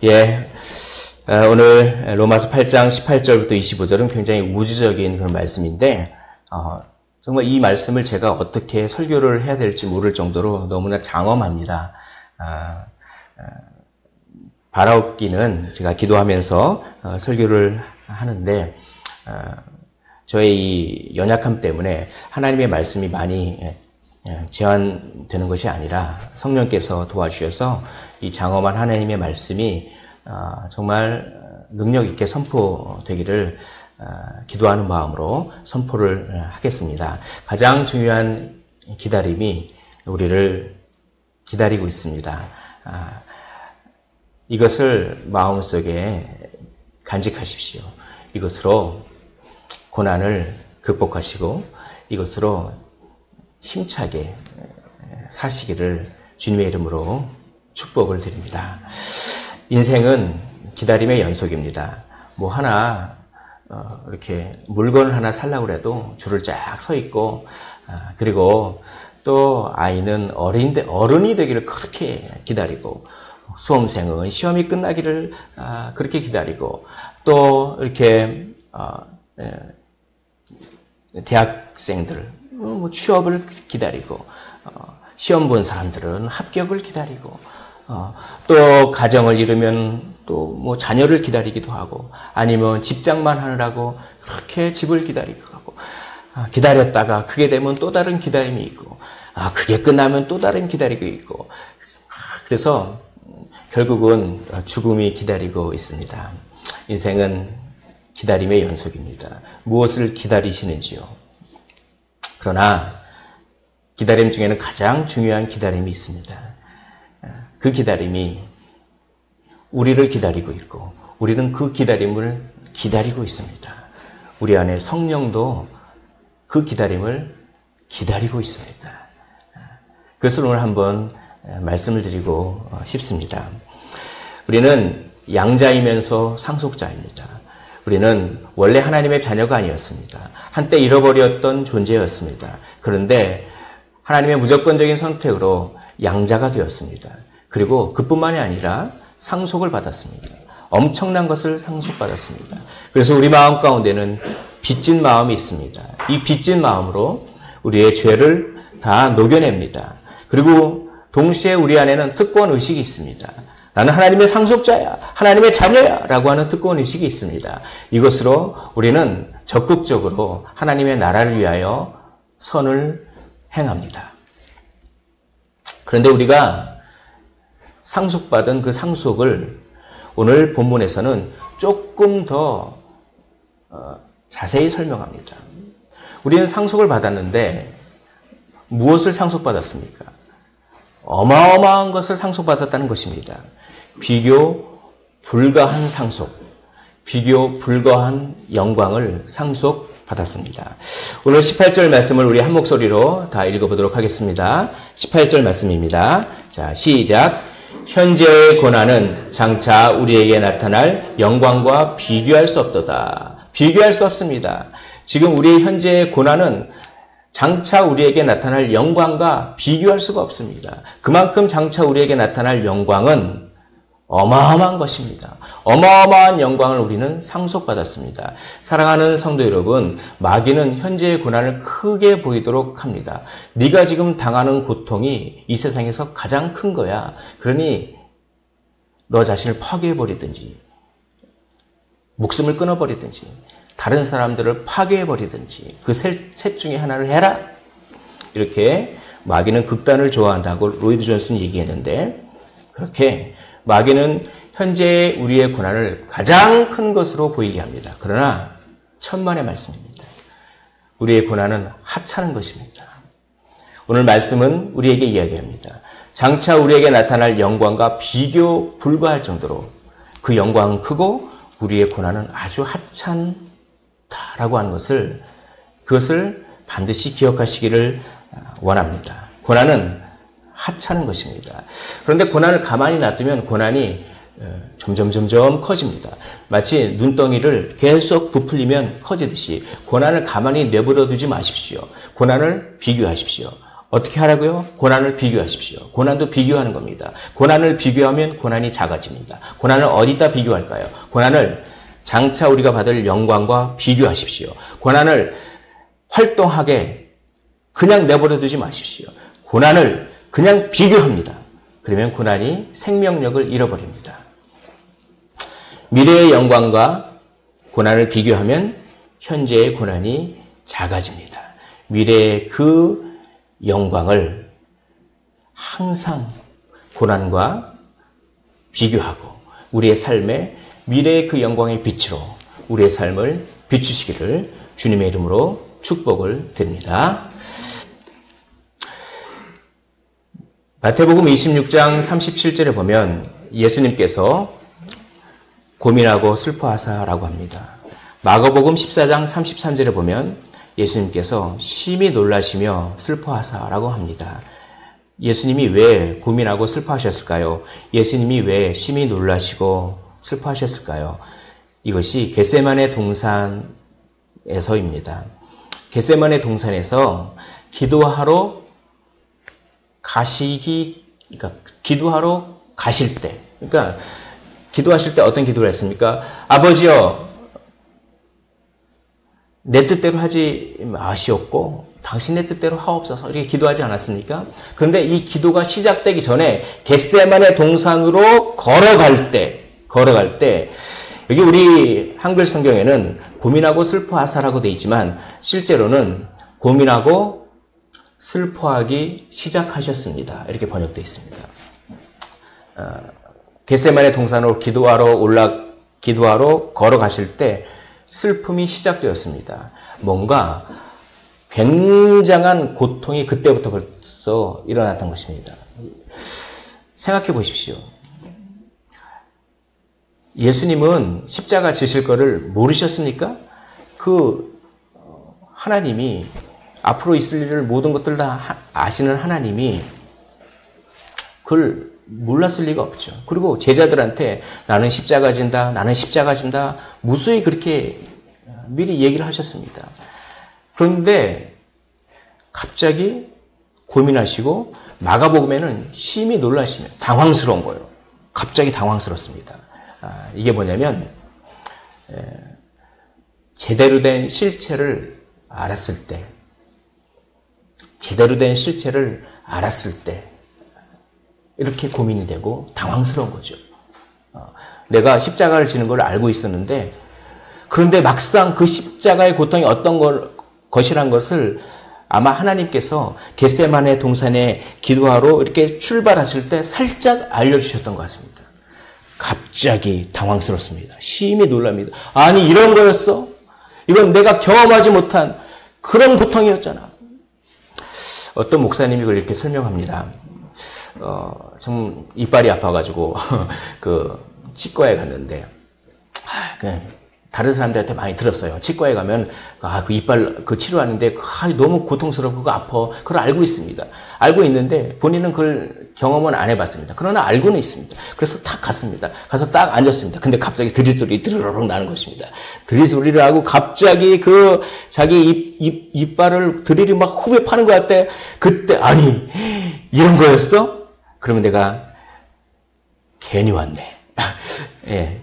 예, 오늘 로마서 8장 18절부터 25절은 굉장히 우주적인 그런 말씀인데 정말 이 말씀을 제가 어떻게 설교를 해야 될지 모를 정도로 너무나 장엄합니다. 바라옵기는 제가 기도하면서 설교를 하는데 저의 이 연약함 때문에 하나님의 말씀이 많이 제한되는 것이 아니라 성령께서 도와주셔서 이 장엄한 하나님의 말씀이 정말 능력 있게 선포되기를 기도하는 마음으로 선포를 하겠습니다. 가장 중요한 기다림이 우리를 기다리고 있습니다. 이것을 마음속에 간직하십시오. 이것으로 고난을 극복하시고 이것으로 힘차게 사시기를 주님의 이름으로 축복을 드립니다. 인생은 기다림의 연속입니다. 뭐 하나 이렇게 물건을 하나 살려고 해도 줄을 쫙 서 있고 그리고 또 아이는 어른이 되기를 그렇게 기다리고 수험생은 시험이 끝나기를 그렇게 기다리고 또 이렇게 대학생들 뭐 취업을 기다리고 시험 본 사람들은 합격을 기다리고 또 가정을 이루면 또 뭐 자녀를 기다리기도 하고 아니면 집장만 하느라고 그렇게 집을 기다리고 하고 기다렸다가 그게 되면 또 다른 기다림이 있고 그게 끝나면 또 다른 기다리고 있고 그래서 결국은 죽음이 기다리고 있습니다. 인생은 기다림의 연속입니다. 무엇을 기다리시는지요? 그러나 기다림 중에는 가장 중요한 기다림이 있습니다. 그 기다림이 우리를 기다리고 있고 우리는 그 기다림을 기다리고 있습니다. 우리 안에 성령도 그 기다림을 기다리고 있습니다. 그것을 오늘 한번 말씀을 드리고 싶습니다. 우리는 양자이면서 상속자입니다. 우리는 원래 하나님의 자녀가 아니었습니다. 한때 잃어버렸던 존재였습니다. 그런데 하나님의 무조건적인 선택으로 양자가 되었습니다. 그리고 그뿐만이 아니라 상속을 받았습니다. 엄청난 것을 상속받았습니다. 그래서 우리 마음 가운데는 빚진 마음이 있습니다. 이 빚진 마음으로 우리의 죄를 다 녹여냅니다. 그리고 동시에 우리 안에는 특권 의식이 있습니다. 나는 하나님의 상속자야, 하나님의 자녀야 라고 하는 특권 의식이 있습니다. 이것으로 우리는 적극적으로 하나님의 나라를 위하여 선을 행합니다. 그런데 우리가 상속받은 그 상속을 오늘 본문에서는 조금 더 자세히 설명합니다. 우리는 상속을 받았는데 무엇을 상속받았습니까? 어마어마한 것을 상속받았다는 것입니다. 비교 불가한 상속, 비교 불가한 영광을 상속받았습니다. 오늘 18절 말씀을 우리 한 목소리로 다 읽어보도록 하겠습니다. 18절 말씀입니다. 자, 시작. 현재의 고난은 장차 우리에게 나타날 영광과 비교할 수 없도다. 비교할 수 없습니다. 지금 우리의 현재의 고난은 장차 우리에게 나타날 영광과 비교할 수가 없습니다. 그만큼 장차 우리에게 나타날 영광은 어마어마한 것입니다. 어마어마한 영광을 우리는 상속받았습니다. 사랑하는 성도 여러분, 마귀는 현재의 고난을 크게 보이도록 합니다. 네가 지금 당하는 고통이 이 세상에서 가장 큰 거야. 그러니 너 자신을 파괴해버리든지 목숨을 끊어버리든지 다른 사람들을 파괴해버리든지 그 셋 중에 하나를 해라. 이렇게 마귀는 극단을 좋아한다고 로이드 존슨이 얘기했는데 그렇게 마귀는 현재 우리의 고난을 가장 큰 것으로 보이게 합니다. 그러나 천만의 말씀입니다. 우리의 고난은 하찮은 것입니다. 오늘 말씀은 우리에게 이야기합니다. 장차 우리에게 나타날 영광과 비교 불가할 정도로 그 영광은 크고 우리의 고난은 아주 하찮다라고 하는 그것을 반드시 기억하시기를 원합니다. 고난은 하찮은 것입니다. 그런데 고난을 가만히 놔두면 고난이 점점 커집니다. 마치 눈덩이를 계속 부풀리면 커지듯이 고난을 가만히 내버려 두지 마십시오. 고난을 비교하십시오. 어떻게 하라고요? 고난을 비교하십시오. 고난도 비교하는 겁니다. 고난을 비교하면 고난이 작아집니다. 고난을 어디다 비교할까요? 고난을 장차 우리가 받을 영광과 비교하십시오. 고난을 활동하게 그냥 내버려 두지 마십시오. 고난을 그냥 비교합니다. 그러면 고난이 생명력을 잃어버립니다. 미래의 영광과 고난을 비교하면 현재의 고난이 작아집니다. 미래의 그 영광을 항상 고난과 비교하고 우리의 삶에 미래의 그 영광의 빛으로 우리의 삶을 비추시기를 주님의 이름으로 축복을 드립니다. 마태복음 26장 37절에 보면 예수님께서 고민하고 슬퍼하사라고 합니다. 마가복음 14장 33절에 보면 예수님께서 심히 놀라시며 슬퍼하사라고 합니다. 예수님이 왜 고민하고 슬퍼하셨을까요? 예수님이 왜 심히 놀라시고 슬퍼하셨을까요? 이것이 겟세마네 동산에서입니다. 겟세마네 동산에서 기도하러 가실 때, 그러니까 기도하실 때 어떤 기도를 했습니까? 아버지여, 내 뜻대로 하지 마시옵고 당신의 뜻대로 하옵소서, 이렇게 기도하지 않았습니까? 그런데 이 기도가 시작되기 전에 겟세마네 동산으로 걸어갈 때 여기 우리 한글 성경에는 고민하고 슬퍼하사라고 되어 있지만 실제로는 고민하고 슬퍼하기 시작하셨습니다. 이렇게 번역되어 있습니다. 겟세마네 동산으로 기도하러 걸어가실 때 슬픔이 시작되었습니다. 뭔가 굉장한 고통이 그때부터 벌써 일어났던 것입니다. 생각해 보십시오. 예수님은 십자가 지실 거를 모르셨습니까? 그 하나님이 앞으로 있을 일을 모든 것들 다 아시는 하나님이 그걸 몰랐을 리가 없죠. 그리고 제자들한테 나는 십자가 진다, 나는 십자가 진다, 무수히 그렇게 미리 얘기를 하셨습니다. 그런데 갑자기 고민하시고 마가복음에는 심히 놀라시며 당황스러운 거예요. 갑자기 당황스럽습니다. 이게 뭐냐면 제대로 된 실체를 알았을 때 이렇게 고민이 되고 당황스러운 거죠. 내가 십자가를 지는 걸 알고 있었는데 그런데 막상 그 십자가의 고통이 어떤 것이란 것을 아마 하나님께서 겟세마네 동산에 기도하러 이렇게 출발하실 때 살짝 알려주셨던 것 같습니다. 갑자기 당황스럽습니다. 심히 놀랍니다. 아니 이런 거였어? 이건 내가 경험하지 못한 그런 고통이었잖아. 어떤 목사님이 그걸 이렇게 설명합니다. 좀 이빨이 아파가지고 그 치과에 갔는데 다른 사람들한테 많이 들었어요. 치과에 가면 그 이빨 그 치료하는데 너무 고통스럽고 그거 아파. 그걸 알고 있습니다. 알고 있는데 본인은 그걸 경험은 안 해봤습니다. 그러나 알고는 있습니다. 그래서 탁 갔습니다. 가서 딱 앉았습니다. 근데 갑자기 드릴소리 드르륵 나는 것입니다. 드릴소리를 하고 갑자기 그 자기 이빨을 드릴이 막 후배 파는 것 같아. 그때 아니 이런 거였어? 그러면 내가 괜히 왔네. 예.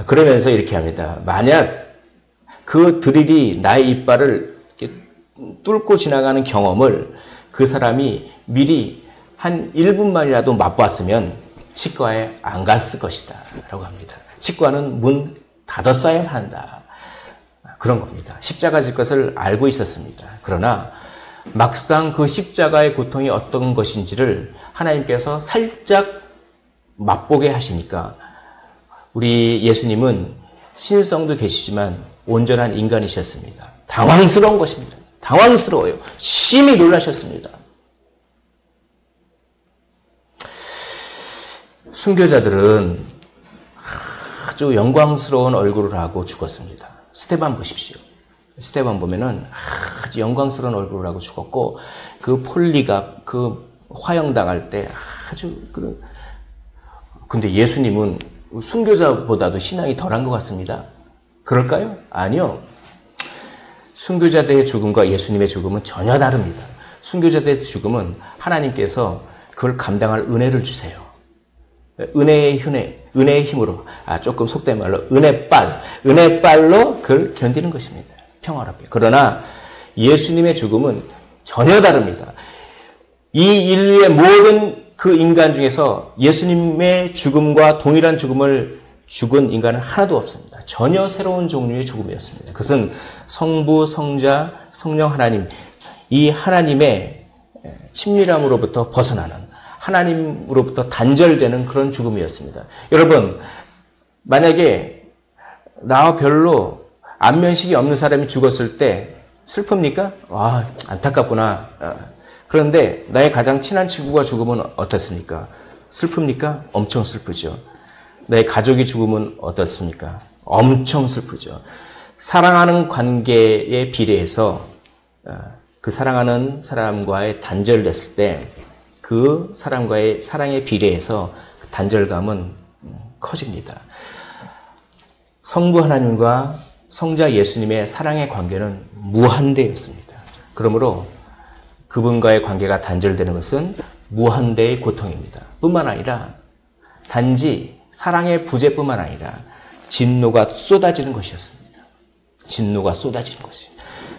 그러면서 이렇게 합니다. 만약 그 드릴이 나의 이빨을 뚫고 지나가는 경험을 그 사람이 미리 한 1분만이라도 맛봤으면 치과에 안 갔을 것이다 라고 합니다. 치과는 문 닫았어야 한다. 그런 겁니다. 십자가 질 것을 알고 있었습니다. 그러나 막상 그 십자가의 고통이 어떤 것인지를 하나님께서 살짝 맛보게 하시니까 우리 예수님은 신성도 계시지만 온전한 인간이셨습니다. 당황스러운 것입니다. 당황스러워요. 심히 놀라셨습니다. 순교자들은 아주 영광스러운 얼굴을 하고 죽었습니다. 스데반 보십시오. 스데반 보면은 아주 영광스러운 얼굴을 하고 죽었고 그 폴리갑 그 화형당할 때 아주 근데 예수님은 순교자보다도 신앙이 덜한 것 같습니다. 그럴까요? 아니요. 순교자들의 죽음과 예수님의 죽음은 전혀 다릅니다. 순교자들의 죽음은 하나님께서 그걸 감당할 은혜를 주세요. 은혜의 힘으로, 조금 속된 말로 은혜빨로 그걸 견디는 것입니다. 평화롭게. 그러나 예수님의 죽음은 전혀 다릅니다. 이 인류의 모든 그 인간 중에서 예수님의 죽음과 동일한 죽음을 죽은 인간은 하나도 없습니다. 전혀 새로운 종류의 죽음이었습니다. 그것은 성부, 성자, 성령 하나님, 이 하나님의 친밀함으로부터 벗어나는, 하나님으로부터 단절되는 그런 죽음이었습니다. 여러분, 만약에 나와 별로 안면식이 없는 사람이 죽었을 때 슬픕니까? 안타깝구나. 그런데 나의 가장 친한 친구가 죽으면 어떻습니까? 슬픕니까? 엄청 슬프죠. 나의 가족이 죽으면 어떻습니까? 엄청 슬프죠. 사랑하는 관계에 비례해서 그 사랑하는 사람과의 단절됐을 때 그 사람과의 사랑에 비례해서 그 단절감은 커집니다. 성부 하나님과 성자 예수님의 사랑의 관계는 무한대였습니다. 그러므로 그분과의 관계가 단절되는 것은 무한대의 고통입니다. 뿐만 아니라 단지 사랑의 부재뿐만 아니라 진노가 쏟아지는 것이었습니다. 진노가 쏟아지는 것이.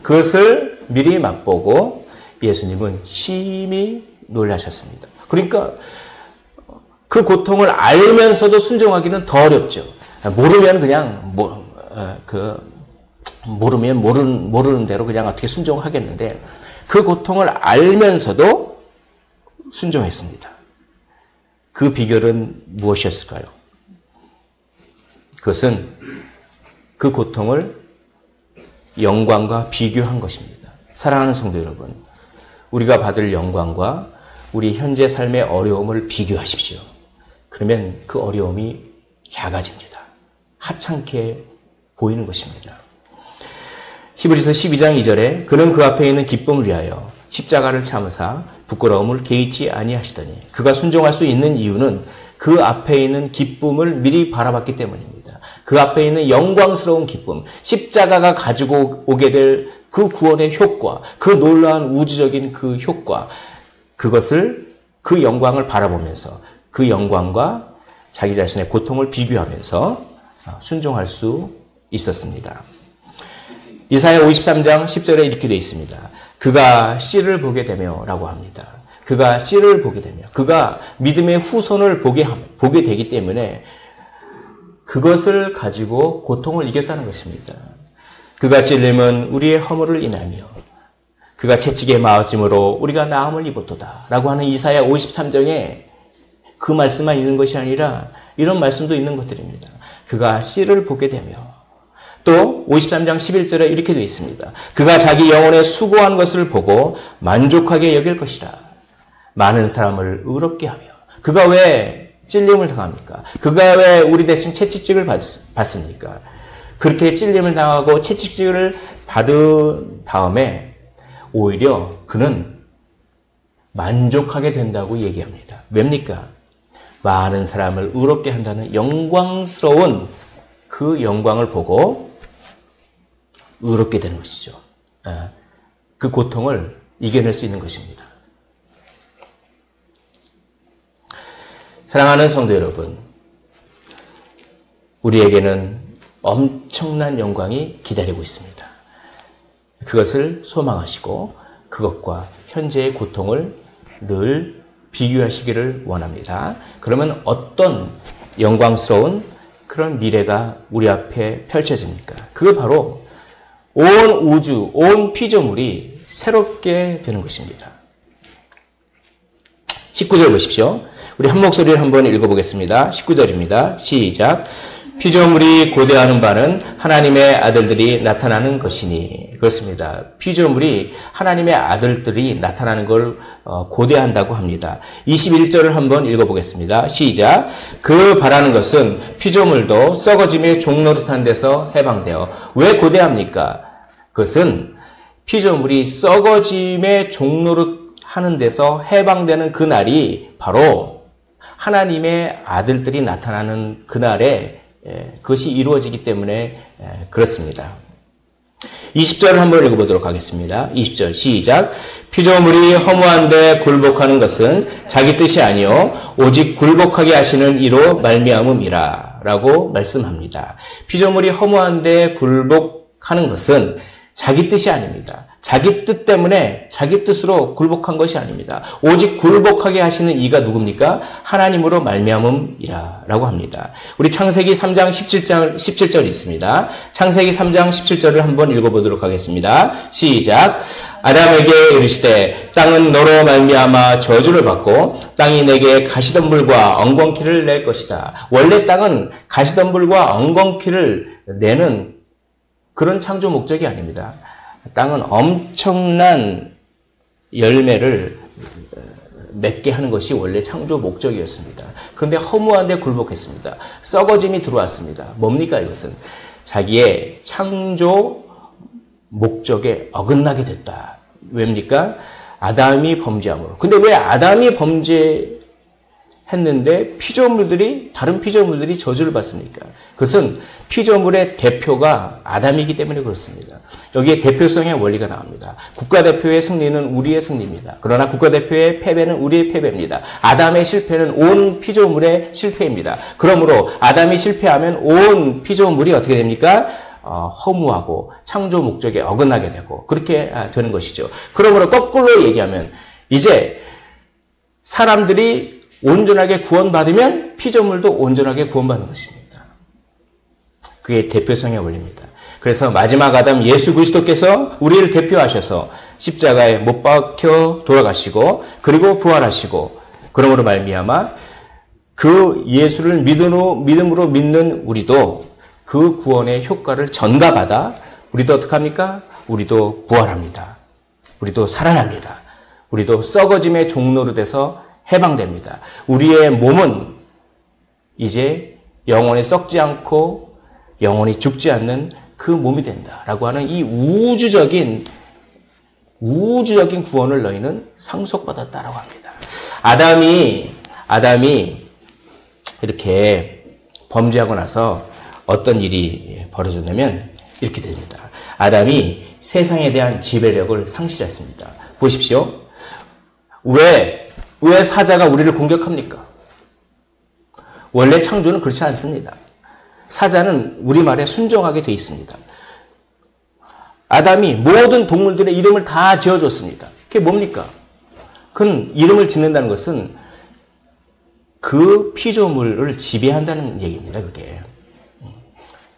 그것을 미리 맛보고 예수님은 심히 놀라셨습니다. 그러니까 그 고통을 알면서도 순종하기는 더 어렵죠. 모르면 그냥 모르는 대로 그냥 어떻게 순종하겠는데 그 고통을 알면서도 순종했습니다. 그 비결은 무엇이었을까요? 그것은 그 고통을 영광과 비교한 것입니다. 사랑하는 성도 여러분, 우리가 받을 영광과 우리 현재 삶의 어려움을 비교하십시오. 그러면 그 어려움이 작아집니다. 하찮게 보이는 것입니다. 히브리서 12장 2절에 그는 그 앞에 있는 기쁨을 위하여 십자가를 참으사 부끄러움을 개의치 아니하시더니, 그가 순종할 수 있는 이유는 그 앞에 있는 기쁨을 미리 바라봤기 때문입니다. 그 앞에 있는 영광스러운 기쁨, 십자가가 가지고 오게 될 그 구원의 효과, 그 놀라운 우주적인 그 효과, 그것을, 그 영광을 바라보면서 그 영광과 자기 자신의 고통을 비교하면서 순종할 수 있었습니다. 이사야 53장 10절에 이렇게 되어 있습니다. 그가 씨를 보게 되며 라고 합니다. 그가 씨를 보게 되며, 그가 믿음의 후손을 보게 되기 때문에 그것을 가지고 고통을 이겼다는 것입니다. 그가 찔림은 우리의 허물을 인하며 그가 채찍에 맞음으로 우리가 나음을 입었도다 라고 하는 이사야 53장에 그 말씀만 있는 것이 아니라 이런 말씀도 있는 것들입니다. 그가 씨를 보게 되며, 또 53장 11절에 이렇게 되어 있습니다. 그가 자기 영혼의 수고한 것을 보고 만족하게 여길 것이라. 많은 사람을 의롭게 하며. 그가 왜 찔림을 당합니까? 그가 왜 우리 대신 채찍질을 받습니까? 그렇게 찔림을 당하고 채찍질을 받은 다음에 오히려 그는 만족하게 된다고 얘기합니다. 왜입니까? 많은 사람을 의롭게 한다는 영광스러운 그 영광을 보고 의롭게 되는 것이죠. 그 고통을 이겨낼 수 있는 것입니다. 사랑하는 성도 여러분, 우리에게는 엄청난 영광이 기다리고 있습니다. 그것을 소망하시고 그것과 현재의 고통을 늘 비교하시기를 원합니다. 그러면 어떤 영광스러운 그런 미래가 우리 앞에 펼쳐집니까? 그게 바로 온 우주, 온 피조물이 새롭게 되는 것입니다. 19절 보십시오. 우리 한 목소리를 한번 읽어보겠습니다. 19절입니다. 시작. 피조물이 고대하는 바는 하나님의 아들들이 나타나는 것이니. 그렇습니다. 피조물이 하나님의 아들들이 나타나는 걸 고대한다고 합니다. 21절을 한번 읽어보겠습니다. 시작. 그 바라는 것은 피조물도 썩어짐의 종노릇한 데서 해방되어. 왜 고대합니까? 그것은 피조물이 썩어짐의 종노릇하는 데서 해방되는 그날이 바로 하나님의 아들들이 나타나는 그날에 그것이 이루어지기 때문에 그렇습니다. 20절을 한번 읽어보도록 하겠습니다. 20절 시작. 피조물이 허무한데 굴복하는 것은 자기 뜻이 아니요 오직 굴복하게 하시는 이로 말미암음이라 라고 말씀합니다. 피조물이 허무한데 굴복하는 것은 자기 뜻이 아닙니다. 자기 뜻 때문에 자기 뜻으로 굴복한 것이 아닙니다. 오직 굴복하게 하시는 이가 누굽니까? 하나님으로 말미암음이라 라고 합니다. 우리 창세기 3장 17절 있습니다. 창세기 3장 17절을 한번 읽어보도록 하겠습니다. 시작. 아담에게 이르시되 땅은 너로 말미암아 저주를 받고 땅이 내게 가시덤불과 엉겅퀴를 낼 것이다. 원래 땅은 가시덤불과 엉겅퀴를 내는 그런 창조 목적이 아닙니다. 땅은 엄청난 열매를 맺게 하는 것이 원래 창조 목적이었습니다. 그런데 허무한데 굴복했습니다. 썩어짐이 들어왔습니다. 뭡니까 이것은? 자기의 창조 목적에 어긋나게 됐다. 왜입니까? 아담이 범죄함으로. 근데 왜 아담이 범죄했는데 다른 피조물들이 저주를 받습니까? 그것은 피조물의 대표가 아담이기 때문에 그렇습니다. 여기에 대표성의 원리가 나옵니다. 국가대표의 승리는 우리의 승리입니다. 그러나 국가대표의 패배는 우리의 패배입니다. 아담의 실패는 온 피조물의 실패입니다. 그러므로 아담이 실패하면 온 피조물이 어떻게 됩니까? 허무하고 창조 목적에 어긋나게 되고 그렇게 되는 것이죠. 그러므로 거꾸로 얘기하면 이제 사람들이 온전하게 구원받으면 피조물도 온전하게 구원받는 것입니다. 그게 대표성의 원리입니다. 그래서 마지막 아담 예수 그리스도께서 우리를 대표하셔서 십자가에 못 박혀 돌아가시고 그리고 부활하시고 그러므로 말미암아 그 예수를 믿음으로 믿는 우리도 그 구원의 효과를 전가받아 우리도 어떻게 합니까? 우리도 부활합니다. 우리도 살아납니다. 우리도 썩어짐의 종로로 돼서 해방됩니다. 우리의 몸은 이제 영원히 썩지 않고 영원히 죽지 않는 그 몸이 된다라고 하는 이 우주적인 구원을 너희는 상속받았다라고 합니다. 아담이 이렇게 범죄하고 나서 어떤 일이 벌어졌냐면 이렇게 됩니다. 아담이 세상에 대한 지배력을 상실했습니다. 보십시오. 왜 사자가 우리를 공격합니까? 원래 창조는 그렇지 않습니다. 사자는 우리말에 순종하게 돼 있습니다. 아담이 모든 동물들의 이름을 다 지어줬습니다. 그게 뭡니까? 그건 이름을 짓는다는 것은 그 피조물을 지배한다는 얘기입니다. 그게.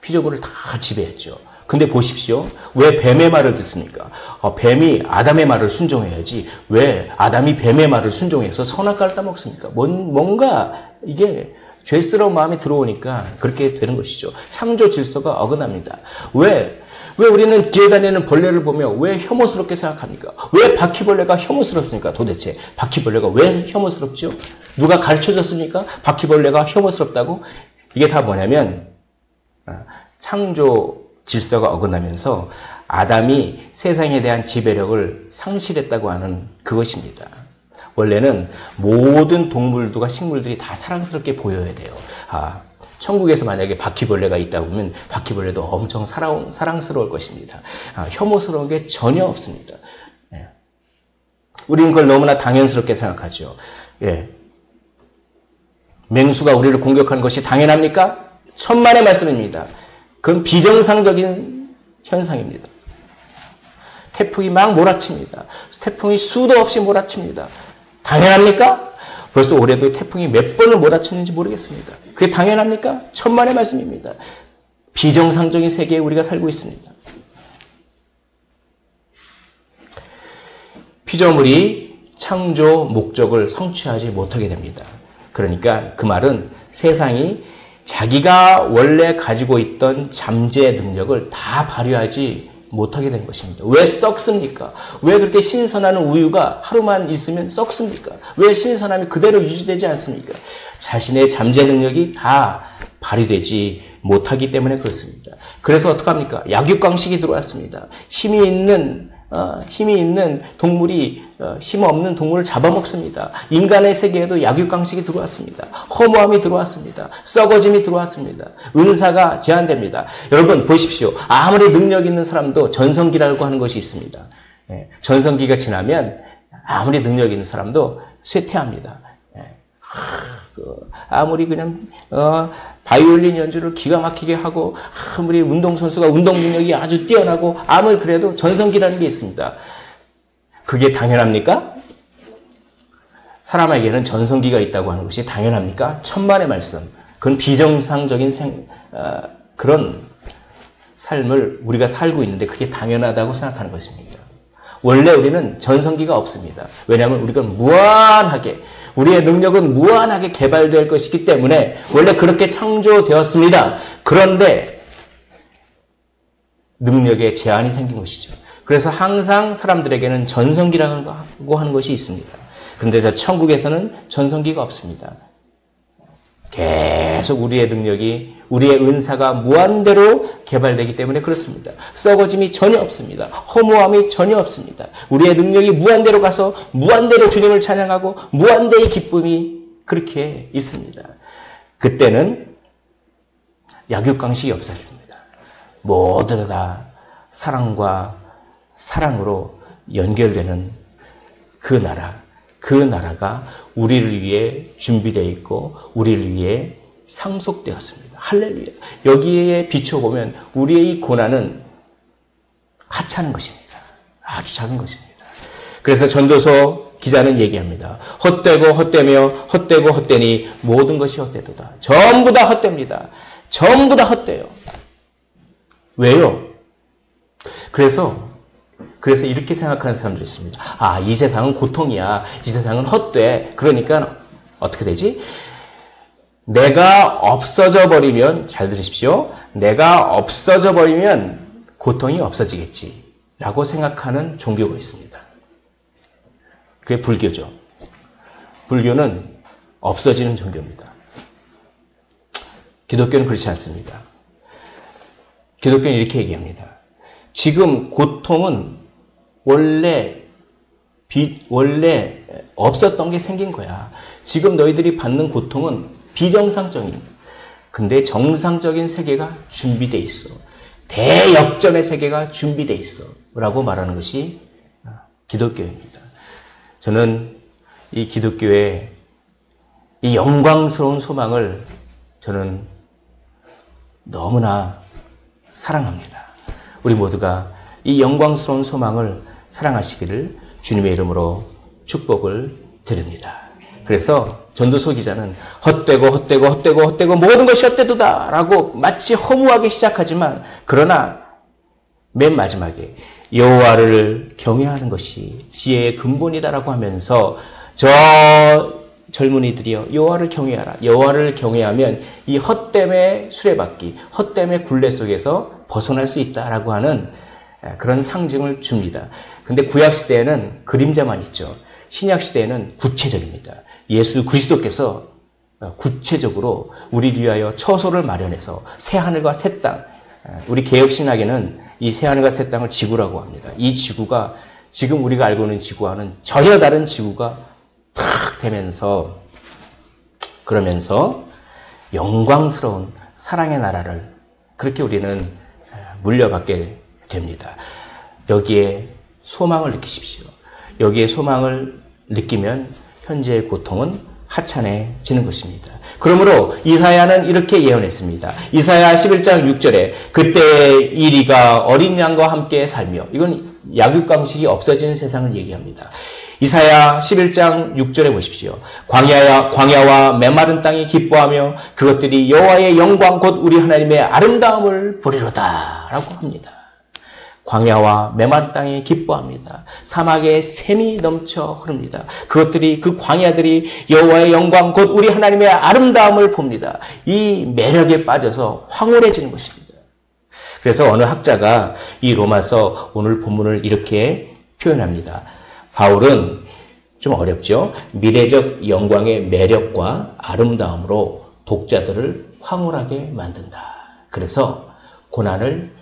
피조물을 다 지배했죠. 근데 보십시오. 왜 뱀의 말을 듣습니까? 뱀이 아담의 말을 순종해야지 왜 아담이 뱀의 말을 순종해서 선악과를 따먹습니까? 뭔가 이게 죄스러운 마음이 들어오니까 그렇게 되는 것이죠. 창조 질서가 어긋납니다. 왜 우리는 길에 다니는 벌레를 보며 왜 혐오스럽게 생각합니까? 왜 바퀴벌레가 혐오스럽습니까? 도대체 바퀴벌레가 왜 혐오스럽죠? 누가 가르쳐줬습니까? 바퀴벌레가 혐오스럽다고? 이게 다 뭐냐면 창조 질서가 어긋나면서 아담이 세상에 대한 지배력을 상실했다고 하는 그것입니다. 원래는 모든 동물들과 식물들이 다 사랑스럽게 보여야 돼요. 천국에서 만약에 바퀴벌레가 있다 보면 바퀴벌레도 엄청 사랑스러울 것입니다. 혐오스러운 게 전혀 없습니다. 우리는 그걸 너무나 당연스럽게 생각하죠. 맹수가 우리를 공격하는 것이 당연합니까? 천만의 말씀입니다. 그건 비정상적인 현상입니다. 태풍이 막 몰아칩니다. 태풍이 수도 없이 몰아칩니다. 당연합니까? 벌써 올해도 태풍이 몇 번을 몰아쳤는지 모르겠습니다. 그게 당연합니까? 천만의 말씀입니다. 비정상적인 세계에 우리가 살고 있습니다. 피조물이 창조 목적을 성취하지 못하게 됩니다. 그러니까 그 말은 세상이 자기가 원래 가지고 있던 잠재 능력을 다 발휘하지 못하게 된 것입니다. 왜 썩습니까? 왜 그렇게 신선한 우유가 하루만 있으면 썩습니까? 왜 신선함이 그대로 유지되지 않습니까? 자신의 잠재 능력이 다 발휘되지 못하기 때문에 그렇습니다. 그래서 어떡합니까? 약육강식이 들어왔습니다. 힘이 있는 힘이 있는 동물이 힘 없는 동물을 잡아먹습니다. 인간의 세계에도 약육강식이 들어왔습니다. 허무함이 들어왔습니다. 썩어짐이 들어왔습니다. 은사가 제한됩니다. 여러분 보십시오. 아무리 능력 있는 사람도 전성기라고 하는 것이 있습니다. 전성기가 지나면 아무리 능력 있는 사람도 쇠퇴합니다. 아무리 그냥 바이올린 연주를 기가 막히게 하고 아무리 운동선수가 운동 능력이 아주 뛰어나고 아무리 그래도 전성기라는 게 있습니다. 그게 당연합니까? 사람에게는 전성기가 있다고 하는 것이 당연합니까? 천만의 말씀. 그건 비정상적인 그런 삶을 우리가 살고 있는데 그게 당연하다고 생각하는 것입니다. 원래 우리는 전성기가 없습니다. 왜냐하면 우리가 무한하게 우리의 능력은 무한하게 개발될 것이기 때문에 원래 그렇게 창조되었습니다. 그런데 능력에 제한이 생긴 것이죠. 그래서 항상 사람들에게는 전성기라고 하는 것이 있습니다. 그런데 저 천국에서는 전성기가 없습니다. 계속 우리의 능력이 우리의 은사가 무한대로 개발되기 때문에 그렇습니다. 썩어짐이 전혀 없습니다. 허무함이 전혀 없습니다. 우리의 능력이 무한대로 가서 무한대로 주님을 찬양하고 무한대의 기쁨이 그렇게 있습니다. 그때는 약육강식이 없어집니다. 모두 다 사랑과 사랑으로 연결되는 그 나라가 우리를 위해 준비되어 있고 우리를 위해 상속되었습니다. 할렐루야. 여기에 비춰보면 우리의 이 고난은 하찮은 것입니다. 아주 작은 것입니다. 그래서 전도서 기자는 얘기합니다. 헛되고 헛되며 헛되고 헛되니 모든 것이 헛되도다. 전부 다 헛됩니다. 전부 다 헛돼요. 왜요? 그래서 이렇게 생각하는 사람들이 있습니다. 이 세상은 고통이야. 이 세상은 헛돼. 그러니까 어떻게 되지? 내가 없어져 버리면, 잘 들으십시오. 내가 없어져 버리면 고통이 없어지겠지. 라고 생각하는 종교가 있습니다. 그게 불교죠. 불교는 없어지는 종교입니다. 기독교는 그렇지 않습니다. 기독교는 이렇게 얘기합니다. 지금 고통은 원래 없었던 게 생긴 거야. 지금 너희들이 받는 고통은 비정상적인. 근데 정상적인 세계가 준비돼 있어. 대역전의 세계가 준비돼 있어. 라고 말하는 것이 기독교입니다. 저는 이 기독교의 이 영광스러운 소망을 저는 너무나 사랑합니다. 우리 모두가 이 영광스러운 소망을 사랑하시기를 주님의 이름으로 축복을 드립니다. 그래서 전도서 기자는 헛되고 모든 것이 헛되도다 라고 마치 허무하게 시작하지만 그러나 맨 마지막에 여호와를 경외하는 것이 지혜의 근본이다라고 하면서 저 젊은이들이여 여호와를 경외하라. 여호와를 경외하면 이 헛됨의 수레바퀴, 헛됨의 굴레 속에서 벗어날 수 있다라고 하는 그런 상징을 줍니다. 근데 구약 시대에는 그림자만 있죠. 신약 시대에는 구체적입니다. 예수 그리스도께서 구체적으로 우리를 위하여 처소를 마련해서 새하늘과 새 땅, 우리 개혁신학에는 이 새하늘과 새 땅을 지구라고 합니다. 이 지구가 지금 우리가 알고 있는 지구와는 전혀 다른 지구가 탁 되면서 그러면서 영광스러운 사랑의 나라를 그렇게 우리는 물려받게 됩니다. 여기에 소망을 느끼십시오. 여기에 소망을 느끼면 현재의 고통은 하찮아지는 것입니다. 그러므로 이사야는 이렇게 예언했습니다. 이사야 11장 6절에 그때 이리가 어린 양과 함께 살며, 이건 약육강식이 없어지는 세상을 얘기합니다. 이사야 11장 6절에 보십시오. 광야와 메마른 땅이 기뻐하며 그것들이 여호와의 영광 곧 우리 하나님의 아름다움을 보리로다 라고 합니다. 광야와 메마른 땅이 기뻐합니다. 사막에 샘이 넘쳐 흐릅니다. 그 광야들이 여호와의 영광 곧 우리 하나님의 아름다움을 봅니다. 이 매력에 빠져서 황홀해지는 것입니다. 그래서 어느 학자가 이 로마서 오늘 본문을 이렇게 표현합니다. 바울은 좀 어렵죠. 미래적 영광의 매력과 아름다움으로 독자들을 황홀하게 만든다. 그래서 고난을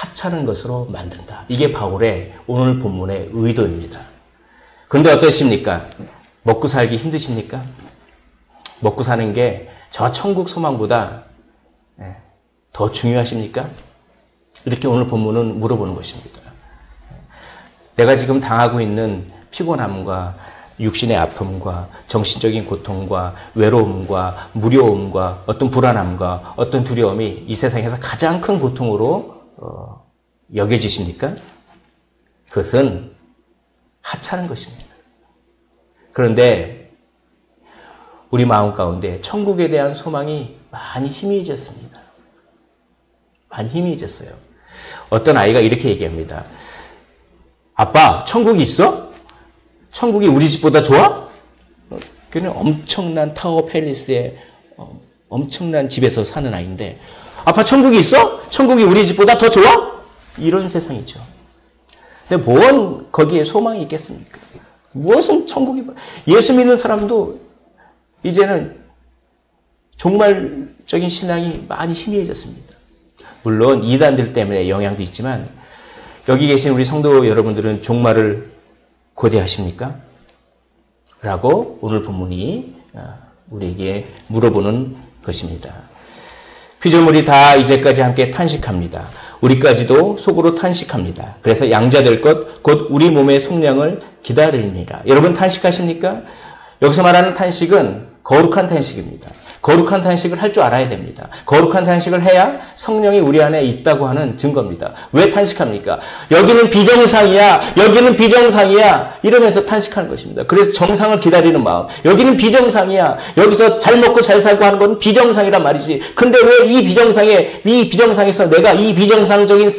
하찮은 것으로 만든다. 이게 바울의 오늘 본문의 의도입니다. 그런데 어떠십니까? 먹고 살기 힘드십니까? 먹고 사는 게 저 천국 소망보다 더 중요하십니까? 이렇게 오늘 본문은 물어보는 것입니다. 내가 지금 당하고 있는 피곤함과 육신의 아픔과 정신적인 고통과 외로움과 무료움과 어떤 불안함과 어떤 두려움이 이 세상에서 가장 큰 고통으로 여겨지십니까? 그것은 하찮은 것입니다. 그런데 우리 마음 가운데 천국에 대한 소망이 많이 희미해졌습니다. 많이 희미해졌어요. 어떤 아이가 이렇게 얘기합니다. 아빠, 천국이 있어? 천국이 우리 집보다 좋아? 그는 엄청난 타워 팰리스에 엄청난 집에서 사는 아이인데 아빠 천국이 있어? 천국이 우리 집보다 더 좋아? 이런 세상이죠. 근데 뭔 거기에 소망이 있겠습니까? 무엇은 천국이 예수 믿는 사람도 이제는 종말적인 신앙이 많이 희미해졌습니다. 물론 이단들 때문에 영향도 있지만 여기 계신 우리 성도 여러분들은 종말을 고대하십니까? 라고 오늘 본문이 우리에게 물어보는 것입니다. 피조물이 다 이제까지 함께 탄식합니다. 우리까지도 속으로 탄식합니다. 그래서 양자될 것 곧 우리 몸의 속량을 기다리니라. 여러분 탄식하십니까? 여기서 말하는 탄식은 거룩한 탄식입니다. 거룩한 탄식을 할 줄 알아야 됩니다. 거룩한 탄식을 해야 성령이 우리 안에 있다고 하는 증거입니다. 왜 탄식합니까? 여기는 비정상이야. 여기는 비정상이야. 이러면서 탄식하는 것입니다. 그래서 정상을 기다리는 마음. 여기는 비정상이야. 여기서 잘 먹고 잘 살고 하는 건 비정상이란 말이지. 근데 왜 이 비정상에서 내가 이 비정상적인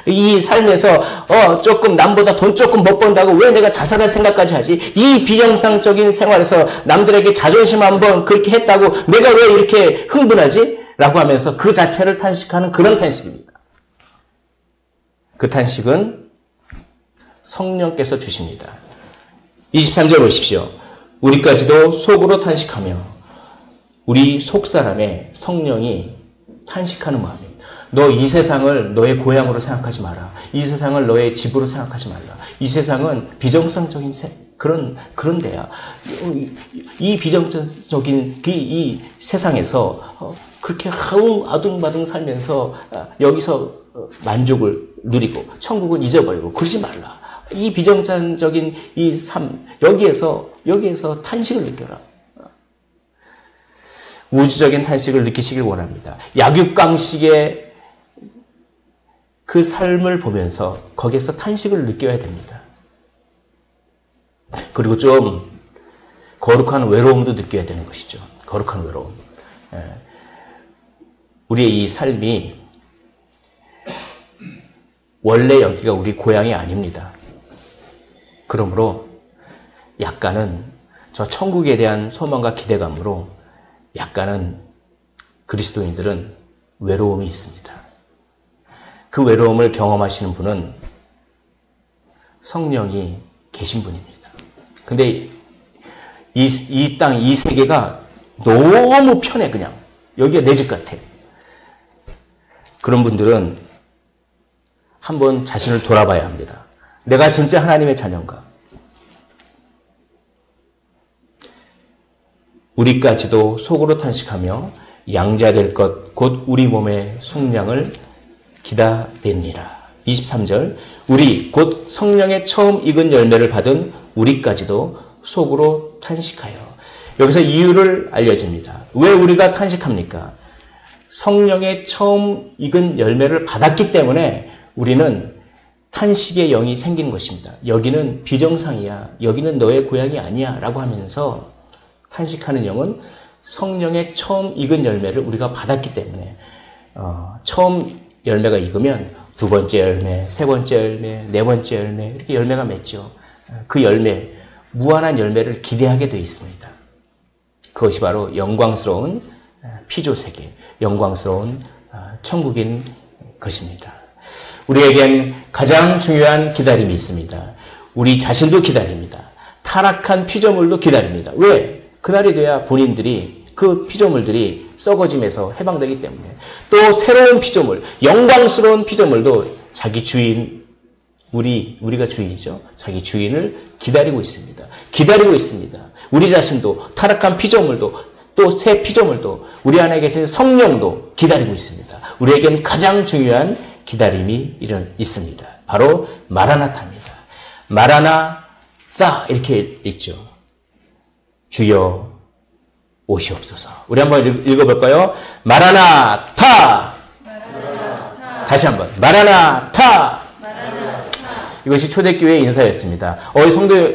이 삶에서 조금 남보다 돈 조금 못 번다고 왜 내가 자살할 생각까지 하지? 이 비정상적인 생활에서 남들에게 자존심 한번 그렇게 했다고 내가 왜 이렇게 흥분하지? 라고 하면서 그 자체를 탄식하는 그런 탄식입니다. 그 탄식은 성령께서 주십니다. 23절 보십시오. 우리까지도 속으로 탄식하며 우리 속사람의 성령이 탄식하는 마음입니다. 너 이 세상을 너의 고향으로 생각하지 마라. 이 세상을 너의 집으로 생각하지 말라. 이 세상은 비정상적인 그런 데야. 이 비정상적인 이 세상에서 그렇게 아둥바둥 살면서 여기서 만족을 누리고 천국은 잊어버리고 그러지 말라. 이 비정상적인 이 삶 여기에서 탄식을 느껴라. 우주적인 탄식을 느끼시길 원합니다. 약육강식의 그 삶을 보면서 거기에서 탄식을 느껴야 됩니다. 그리고 좀 거룩한 외로움도 느껴야 되는 것이죠. 거룩한 외로움. 우리의 이 삶이 원래 여기가 우리 고향이 아닙니다. 그러므로 약간은 저 천국에 대한 소망과 기대감으로 약간은 그리스도인들은 외로움이 있습니다. 그 외로움을 경험하시는 분은 성령이 계신 분입니다. 근데 이 땅, 이 세계가 너무 편해, 그냥. 여기가 내 집 같아. 그런 분들은 한번 자신을 돌아봐야 합니다. 내가 진짜 하나님의 자녀인가? 우리까지도 속으로 탄식하며 양자될 것 곧 우리 몸의 속량을 기다리니라. 23절 우리 곧 성령의 처음 익은 열매를 받은 우리까지도 속으로 탄식하여. 여기서 이유를 알려줍니다. 왜 우리가 탄식합니까? 성령의 처음 익은 열매를 받았기 때문에 우리는 탄식의 영이 생긴 것입니다. 여기는 비정상이야. 여기는 너의 고향이 아니야. 라고 하면서 탄식하는 영은 성령의 처음 익은 열매를 우리가 받았기 때문에 처음 열매가 익으면 두 번째 열매, 세 번째 열매, 네 번째 열매 이렇게 열매가 맺죠. 그 열매, 무한한 열매를 기대하게 되어 있습니다. 그것이 바로 영광스러운 피조세계, 영광스러운 천국인 것입니다. 우리에겐 가장 중요한 기다림이 있습니다. 우리 자신도 기다립니다. 타락한 피조물도 기다립니다. 왜? 그날이 돼야 본인들이 그 피조물들이 썩어짐에서 해방되기 때문에 또 새로운 피조물, 영광스러운 피조물도 자기 주인, 우리가 주인이죠. 자기 주인을 기다리고 있습니다. 기다리고 있습니다. 우리 자신도, 타락한 피조물도, 또 새 피조물도, 우리 안에 계신 성령도 기다리고 있습니다. 우리에겐 가장 중요한 기다림이 있습니다. 바로 마라나타입니다. 마라나타 이렇게 읽죠. 주여 오시옵소서. 우리 한번 읽어볼까요? 마라나타. 다시 한번 마라나타. 이것이 초대교회의 인사였습니다.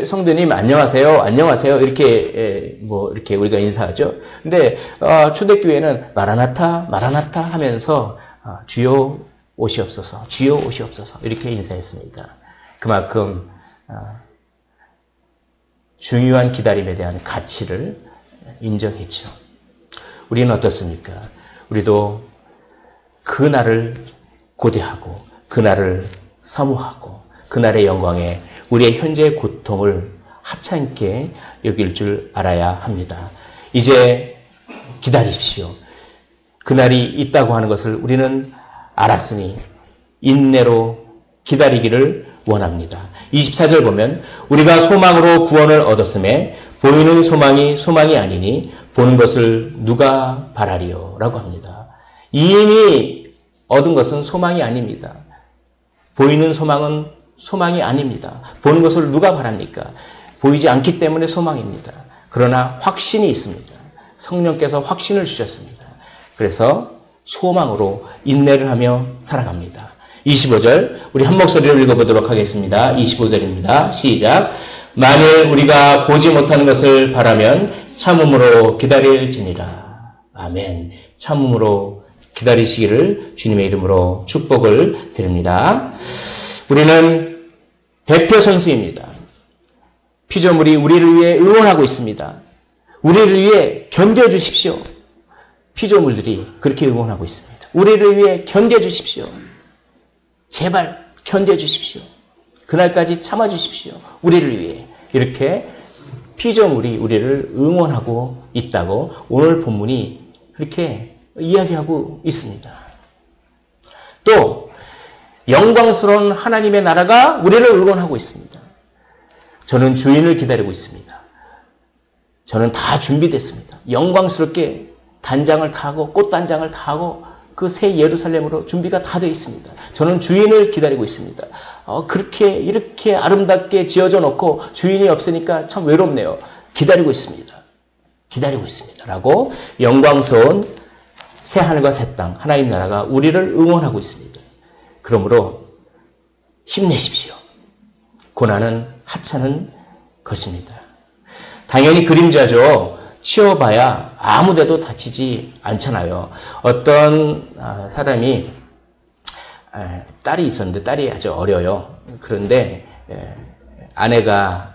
성도님 안녕하세요. 안녕하세요. 이렇게 이렇게 우리가 인사하죠. 근데 초대교회는 마라나타 마라나타 하면서 주여 오시옵소서. 주여 오시옵소서. 이렇게 인사했습니다. 그만큼 중요한 기다림에 대한 가치를 인정했죠. 우리는 어떻습니까? 우리도 그날을 고대하고 그날을 사모하고 그날의 영광에 우리의 현재의 고통을 하찮게 여길 줄 알아야 합니다. 이제 기다리십시오. 그날이 있다고 하는 것을 우리는 알았으니 인내로 기다리기를 원합니다. 24절 보면 우리가 소망으로 구원을 얻었음에 보이는 소망이 아니니 보는 것을 누가 바라리요? 라고 합니다. 이미 얻은 것은 소망이 아닙니다. 보이는 소망은 소망이 아닙니다. 보는 것을 누가 바랍니까? 보이지 않기 때문에 소망입니다. 그러나 확신이 있습니다. 성령께서 확신을 주셨습니다. 그래서 소망으로 인내를 하며 살아갑니다. 25절 우리 한 목소리로 읽어보도록 하겠습니다. 25절입니다. 시작. 만일 우리가 보지 못하는 것을 바라면 참음으로 기다릴지니라. 아멘. 참음으로 기다리시기를 주님의 이름으로 축복을 드립니다. 우리는 대표 선수입니다. 피조물이 우리를 위해 응원하고 있습니다. 우리를 위해 견뎌주십시오. 피조물들이 그렇게 응원하고 있습니다. 우리를 위해 견뎌주십시오. 제발 견뎌주십시오. 그날까지 참아주십시오. 우리를 위해. 이렇게 피조물이 우리를 응원하고 있다고 오늘 본문이 그렇게 이야기하고 있습니다. 또 영광스러운 하나님의 나라가 우리를 응원하고 있습니다. 저는 주인을 기다리고 있습니다. 저는 다 준비됐습니다. 영광스럽게 단장을 타고 꽃단장을 타고 그 새 예루살렘으로 준비가 다 되어 있습니다. 저는 주인을 기다리고 있습니다. 그렇게 이렇게 아름답게 지어져 놓고 주인이 없으니까 참 외롭네요. 기다리고 있습니다. 기다리고 있습니다. 라고 영광스러운 새 하늘과 새 땅 하나님 나라가 우리를 응원하고 있습니다. 그러므로 힘내십시오. 고난은 하찮은 것입니다. 당연히 그림자죠. 치워봐야 아무데도 다치지 않잖아요. 어떤 사람이 딸이 있었는데 딸이 아주 어려요. 그런데 아내가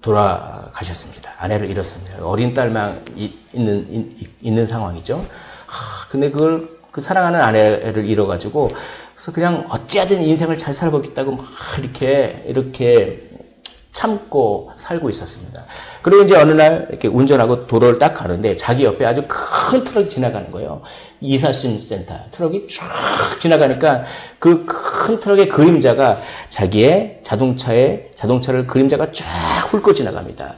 돌아가셨습니다. 아내를 잃었습니다. 어린 딸만 있는 상황이죠. 근데 그 사랑하는 아내를 잃어가지고 그래서 그냥 어찌하든 인생을 잘 살아보겠다고 막 이렇게 참고 살고 있었습니다. 그리고 이제 어느 날 이렇게 운전하고 도로를 딱 가는데 자기 옆에 아주 큰 트럭이 지나가는 거예요. 이사심 센터 트럭이 쫙 지나가니까 그 큰 트럭의 그림자가 자기의 자동차를 그림자가 쫙 훑고 지나갑니다.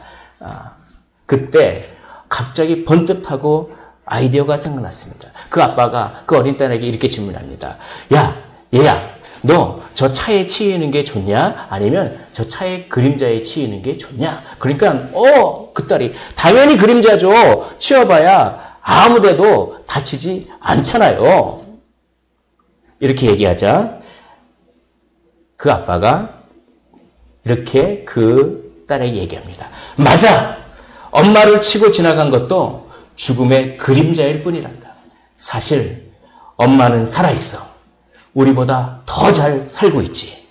그때 갑자기 번뜩하고 아이디어가 생각났습니다. 그 아빠가 그 어린 딸에게 이렇게 질문합니다. 야, 얘야, 너 저 차에 치이는 게 좋냐? 아니면 저 차의 그림자에 치이는 게 좋냐? 그러니까 그 딸이 당연히 그림자죠. 치워봐야 아무데도 다치지 않잖아요. 이렇게 얘기하자 그 아빠가 이렇게 그 딸에게 얘기합니다. 맞아! 엄마를 치고 지나간 것도 죽음의 그림자일 뿐이란다. 사실 엄마는 살아있어. 우리보다 더 잘 살고 있지.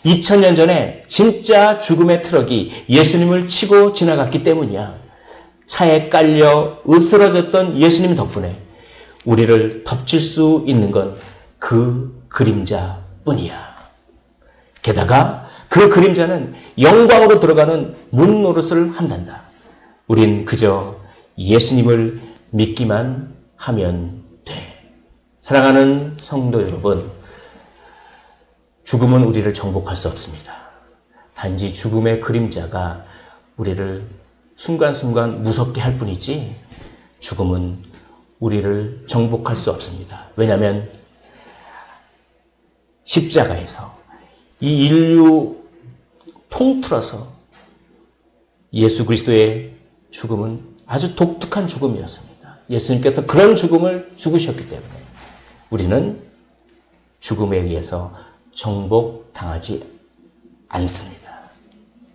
2000년 전에 진짜 죽음의 트럭이 예수님을 치고 지나갔기 때문이야. 차에 깔려 으스러졌던 예수님 덕분에 우리를 덮칠 수 있는 건 그 그림자뿐이야. 게다가 그 그림자는 영광으로 들어가는 문 노릇을 한단다. 우린 그저 예수님을 믿기만 하면 돼. 사랑하는 성도 여러분, 죽음은 우리를 정복할 수 없습니다. 단지 죽음의 그림자가 우리를 순간순간 무섭게 할 뿐이지 죽음은 우리를 정복할 수 없습니다. 왜냐하면 십자가에서 이 인류 통틀어서 예수 그리스도의 죽음은 아주 독특한 죽음이었습니다. 예수님께서 그런 죽음을 죽으셨기 때문에 우리는 죽음에 의해서 정복당하지 않습니다.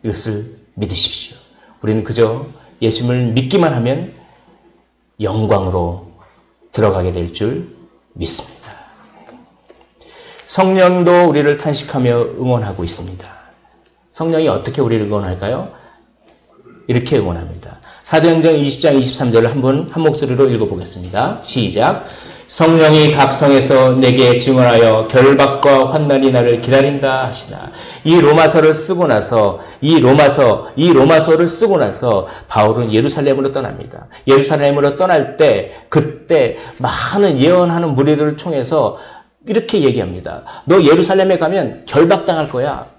이것을 믿으십시오. 우리는 그저 예수님을 믿기만 하면 영광으로 들어가게 될 줄 믿습니다. 성령도 우리를 탄식하며 응원하고 있습니다. 성령이 어떻게 우리를 응원할까요? 이렇게 응원합니다. 사도행전 20장 23절을 한 목소리로 읽어보겠습니다. 시작. 성령이 각 성에서 내게 증언하여 결박과 환난이 나를 기다린다 하시나. 이 로마서를 쓰고 나서 바울은 예루살렘으로 떠납니다. 예루살렘으로 떠날 때 그때 많은 예언하는 무리들을 통해서 이렇게 얘기합니다. 너 예루살렘에 가면 결박당할 거야.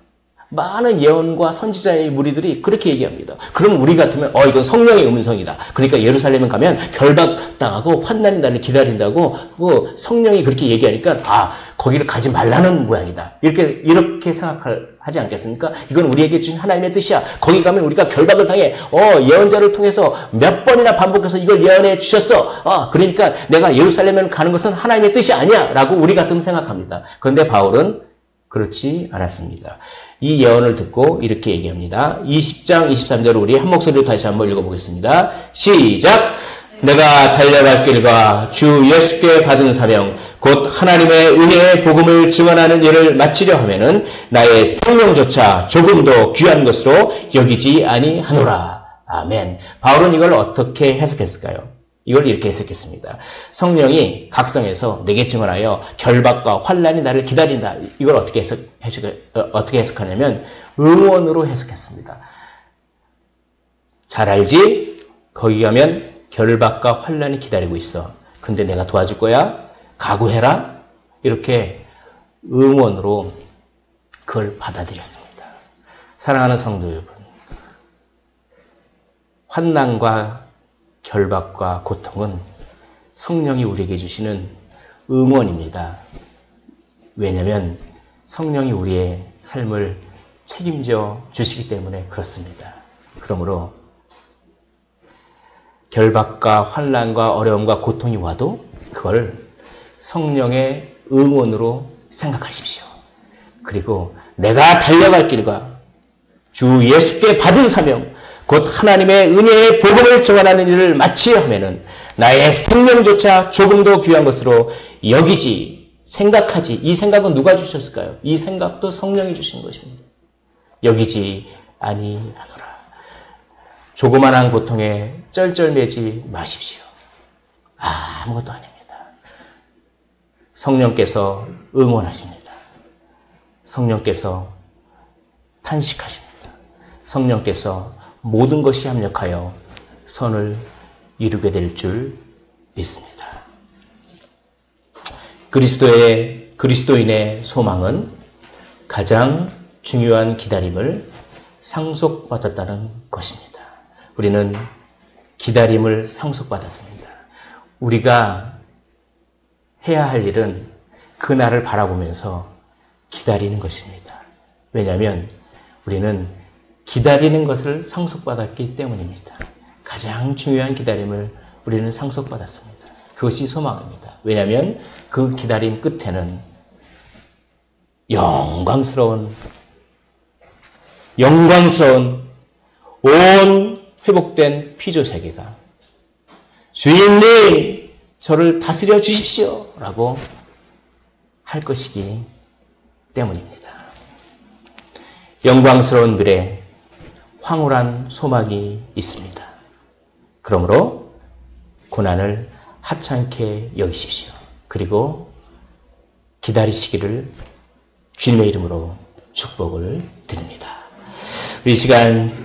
많은 예언과 선지자의 무리들이 그렇게 얘기합니다. 그럼 우리 같으면 이건 성령의 음성이다. 그러니까 예루살렘에 가면 결박당하고 환난이 나를 기다린다고 성령이 그렇게 얘기하니까 거기를 가지 말라는 모양이다. 이렇게 생각하지 않겠습니까? 이건 우리에게 주신 하나님의 뜻이야. 거기 가면 우리가 결박을 당해. 예언자를 통해서 몇 번이나 반복해서 이걸 예언해 주셨어. 그러니까 내가 예루살렘에 가는 것은 하나님의 뜻이 아니야. 라고 우리 같으면 생각합니다. 그런데 바울은 그렇지 않았습니다. 이 예언을 듣고 이렇게 얘기합니다. 20장 23절을 우리 한 목소리로 다시 한번 읽어보겠습니다. 시작! 내가 달려갈 길과 주 예수께 받은 사명 곧 하나님의 은혜의 복음을 증언하는 일을 마치려 하면은 나의 생명조차 조금도 귀한 것으로 여기지 아니하노라. 아멘. 바울은 이걸 어떻게 해석했을까요? 이걸 이렇게 해석했습니다. 성령이 각성에서 내게 증언하여 결박과 환난이 나를 기다린다. 이걸 어떻게 해석하냐면 응원으로 해석했습니다. 잘 알지? 거기 가면 결박과 환난이 기다리고 있어. 근데 내가 도와줄 거야. 각오해라. 이렇게 응원으로 그걸 받아들였습니다. 사랑하는 성도 여러분, 환난과 결박과 고통은 성령이 우리에게 주시는 응원입니다. 왜냐하면 성령이 우리의 삶을 책임져 주시기 때문에 그렇습니다. 그러므로 결박과 환난과 어려움과 고통이 와도 그걸 성령의 응원으로 생각하십시오. 그리고 내가 달려갈 길과 주 예수께 받은 사명 곧 하나님의 은혜의 복음을 전하는 일을 마치려 하면은 나의 생명조차 조금도 귀한 것으로 여기지, 생각하지. 이 생각은 누가 주셨을까요? 이 생각도 성령이 주신 것입니다. 여기지 아니하노라. 조그만한 고통에 쩔쩔매지 마십시오. 아무것도 아닙니다. 성령께서 응원하십니다. 성령께서 탄식하십니다. 성령께서 모든 것이 합력하여 선을 이루게 될 줄 믿습니다. 그리스도인의 소망은 가장 중요한 기다림을 상속받았다는 것입니다. 우리는 기다림을 상속받았습니다. 우리가 해야 할 일은 그날을 바라보면서 기다리는 것입니다. 왜냐하면 우리는 기다리는 것을 상속받았기 때문입니다. 가장 중요한 기다림을 우리는 상속받았습니다. 그것이 소망입니다. 왜냐하면 그 기다림 끝에는 영광스러운 온 회복된 피조세계가 주인님 저를 다스려 주십시오 라고 할 것이기 때문입니다. 영광스러운 들에 황홀한 소망이 있습니다. 그러므로 고난을 하찮게 여기십시오. 그리고 기다리시기를 주님의 이름으로 축복을 드립니다. 우리 시간